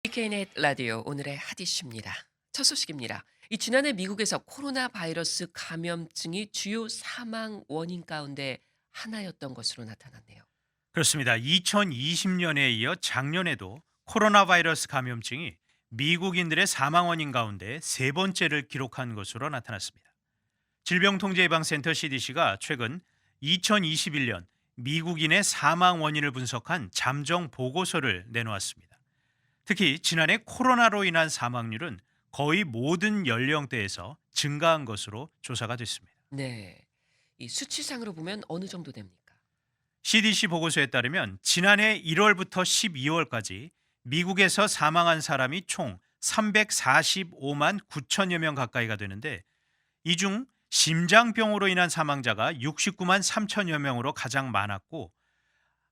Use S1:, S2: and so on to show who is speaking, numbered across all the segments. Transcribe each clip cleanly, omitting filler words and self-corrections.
S1: KN의 라디오 오늘의 핫 이슈입니다. 첫 소식입니다. 이 지난해 미국에서 코로나 바이러스 감염증이 주요 사망 원인 가운데 하나였던 것으로 나타났네요.
S2: 그렇습니다. 2020년에 이어 작년에도 코로나 바이러스 감염증이 미국인들의 사망 원인 가운데 세 번째를 기록한 것으로 나타났습니다. 질병통제예방센터 CDC가 최근 2021년 미국인의 사망 원인을 분석한 잠정 보고서를 내놓았습니다. 특히 지난해 코로나로 인한 사망률은 거의 모든 연령대에서 증가한 것으로 조사가 됐습니다.
S1: 네. 이 수치상으로 보면 어느 정도 됩니까?
S2: CDC 보고서에 따르면 지난해 1월부터 12월까지 미국에서 사망한 사람이 총 345만 9천여 명 가까이가 되는데, 이 중 심장병으로 인한 사망자가 69만 3천여 명으로 가장 많았고,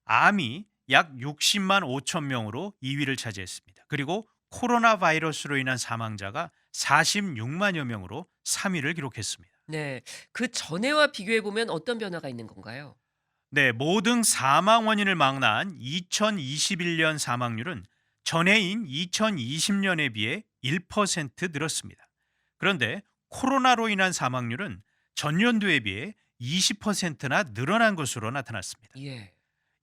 S2: 암이 약 60만 5천 명으로 2위를 차지했습니다. 그리고 코로나 바이러스로 인한 사망자가 46만여 명으로 3위를 기록했습니다.
S1: 네. 그 전해와 비교해 보면 어떤 변화가 있는 건가요?
S2: 네, 모든 사망 원인을 망라한 2021년 사망률은 전해인 2020년에 비해 1% 늘었습니다. 그런데 코로나로 인한 사망률은 전년도에 비해 20%나 늘어난 것으로 나타났습니다.
S1: 예.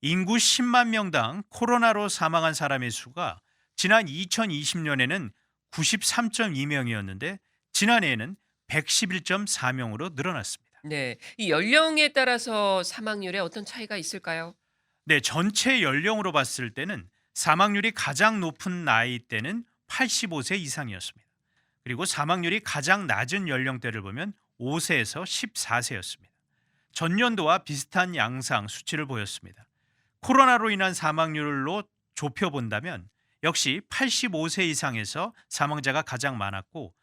S2: 인구 10만 명당 코로나로 사망한 사람의 수가 지난 2020년에는 93.2명이었는데 지난해에는 111.4명으로 늘어났습니다.
S1: 네. 이 연령에 따라서 사망률에 어떤 차이가 있을까요?
S2: 네, 전체 연령으로 봤을 때는 사망률이 가장 높은 나이대는 85세 이상이었습니다. 그리고 사망률이 가장 낮은 연령대를 보면 5세에서 14세였습니다. 전년도와 비슷한 양상 수치를 보였습니다. 코로나로 인한 사망률로 좁혀본다면 역시 85세 이상에서 사망자가 가장 많았고,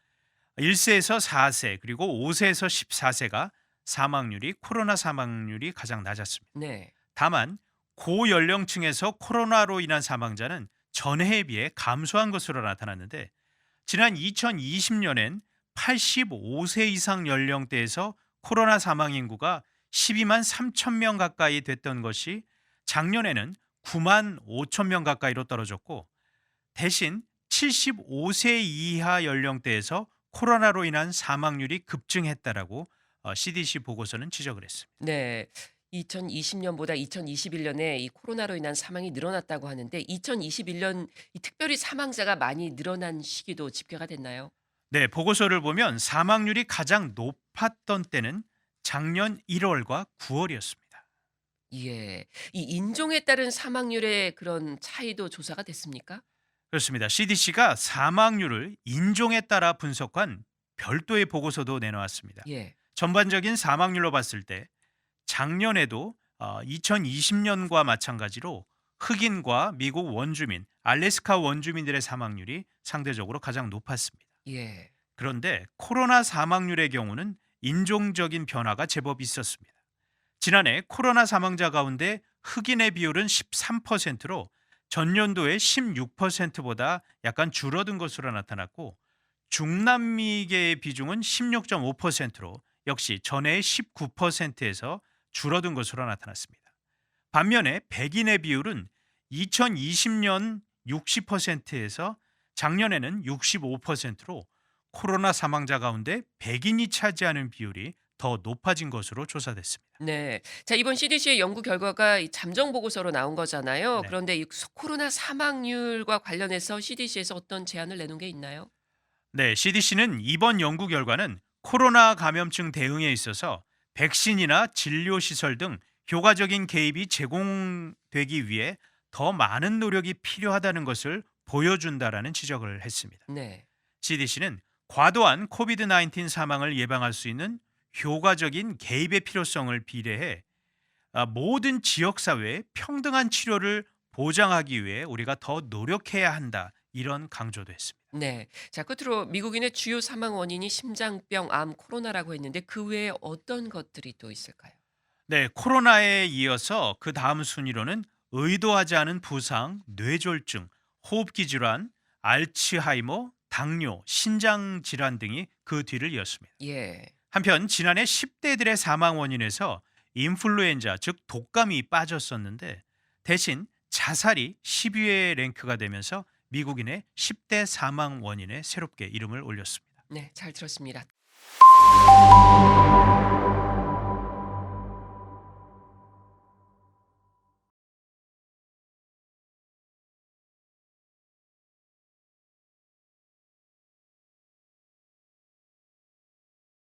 S2: 1세에서 4세 그리고 5세에서 14세가 사망률이 코로나 사망률이 가장 낮았습니다.
S1: 네.
S2: 다만 고연령층에서 코로나로 인한 사망자는 전해에 비해 감소한 것으로 나타났는데, 지난 2020년엔 85세 이상 연령대에서 코로나 사망 인구가 12만 3천 명 가까이 됐던 것이 작년에는 9만 5천 명 가까이로 떨어졌고, 대신 75세 이하 연령대에서 코로나로 인한 사망률이 급증했다라고 CDC 보고서는 지적을 했습니다.
S1: 네. 2020년보다 2021년에 이 코로나로 인한 사망이 늘어났다고 하는데 2021년 이 특별히 사망자가 많이 늘어난 시기도 집계가 됐나요?
S2: 네, 보고서를 보면 사망률이 가장 높았던 때는 작년 1월과 9월이었습니다.
S1: 예. 이 인종에 따른 사망률의 그런 차이도 조사가 됐습니까?
S2: 그렇습니다. CDC가 사망률을 인종에 따라 분석한 별도의 보고서도 내놓았습니다.
S1: 예.
S2: 전반적인 사망률로 봤을 때 작년에도 2020년과 마찬가지로 흑인과 미국 원주민, 알래스카 원주민들의 사망률이 상대적으로 가장 높았습니다.
S1: 예.
S2: 그런데 코로나 사망률의 경우는 인종적인 변화가 제법 있었습니다. 지난해 코로나 사망자 가운데 흑인의 비율은 13%로 전년도의 16%보다 약간 줄어든 것으로 나타났고, 중남미계의 비중은 16.5%로 역시 전해의 19%에서 줄어든 것으로 나타났습니다. 반면에 백인의 비율은 2020년 60%에서 작년에는 65%로 코로나 사망자 가운데 백인이 차지하는 비율이 더 높아진 것으로 조사됐습니다.
S1: 네. 자, 이번 CDC의 연구 결과가 이 잠정 보고서로 나온 거잖아요.
S2: 네.
S1: 그런데 이 코로나 사망률과 관련해서 CDC에서 어떤 제안을 내놓은 게 있나요?
S2: 네, CDC는 이번 연구 결과는 코로나 감염증 대응에 있어서 백신이나 진료 시설 등 효과적인 개입이 제공되기 위해 더 많은 노력이 필요하다는 것을 보여준다라는 지적을 했습니다.
S1: 네.
S2: CDC는 과도한 코비드-19 사망을 예방할 수 있는 효과적인 개입의 필요성을 비례해 모든 지역 사회에 평등한 치료를 보장하기 위해 우리가 더 노력해야 한다, 이런 강조도 했습니다.
S1: 네. 자, 끝으로 미국인의 주요 사망 원인이 심장병, 암, 코로나라고 했는데 그 외에 어떤 것들이 또 있을까요?
S2: 네, 코로나에 이어서 그 다음 순위로는 의도하지 않은 부상, 뇌졸중, 호흡기 질환, 알츠하이머, 당뇨, 신장 질환 등이 그 뒤를 이었습니다.
S1: 예.
S2: 한편 지난해 10대들의 사망 원인에서 인플루엔자 즉 독감이 빠졌었는데, 대신 자살이 10위에 랭크가 되면서 미국인의 10대 사망 원인에 새롭게 이름을 올렸습니다.
S1: 네, 잘 들었습니다.